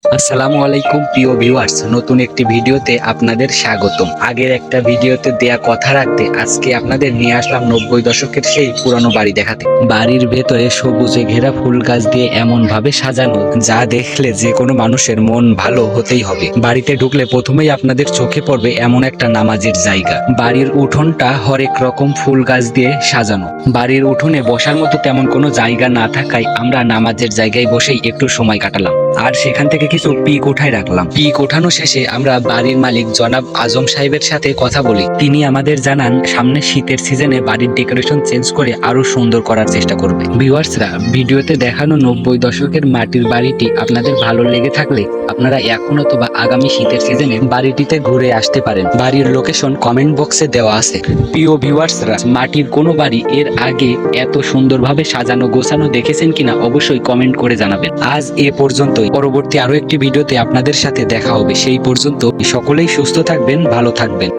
আসসালামু আলাইকুম প্রিয় ভিউয়ার্স, নতুন একটি ভিডিওতে আপনাদের স্বাগতম। আগের একটা ভিডিওতে দেয়া কথা রাখতে আজকে আপনাদের নিয়ে আসলাম 90 দশকের সেই পুরনো বাড়ি দেখাতে। বাড়ির ভেতরে সবুজে ঘেরা ফুল গাছ দিয়ে এমন ভাবে সাজানো, যা দেখলে যে কোনো মানুষের মন ভালো হতেই হবে। বাড়িতে ঢুকলে প্রথমেই আপনাদের চোখে পড়বে এমন একটা নামাজের জায়গা। বাড়ির উঠোনটা হরেক রকম ফুল গাছ দিয়ে সাজানো। বাড়ির উঠোনে বসার মতো তেমন কোনো জায়গা না থাকায় আমরা নামাজের জায়গায় বসেই একটু সময় কাটালাম, আর সেখান থেকে কিছু পিক উঠায় রাখলাম। পিক ওঠানো শেষে আমরা বাড়ির মালিক জনাব আজম সাহেবের সাথে কথা বলি। তিনি আমাদের জানান সামনে শীতের সিজনে বাড়ির ডেকোরেশন চেঞ্জ করে আরো সুন্দর করার চেষ্টা করবে। ভিউয়ার্সরা, ভিডিওতে দেখানো 90 দশকের মাটির বাড়িটি আপনাদের ভালো লেগে থাকলে আপনারা এখন অথবা আগামী শীতের সিজনে বাড়িটিতে ঘুরে আসতে পারেন। বাড়ির লোকেশন কমেন্ট বক্সে দেওয়া আছে। প্রিয় ভিউয়ার্সরা, মাটির কোনো বাড়ি এর আগে এত সুন্দরভাবে সাজানো গোছানো দেখেছেন কিনা অবশ্যই কমেন্ট করে জানাবেন। আজ এ পর্যন্তই। পরবর্তী আরো একটি ভিডিওতে আপনাদের সাথে দেখা হবে। সেই পর্যন্ত সকলেই সুস্থ থাকবেন, ভালো থাকবেন।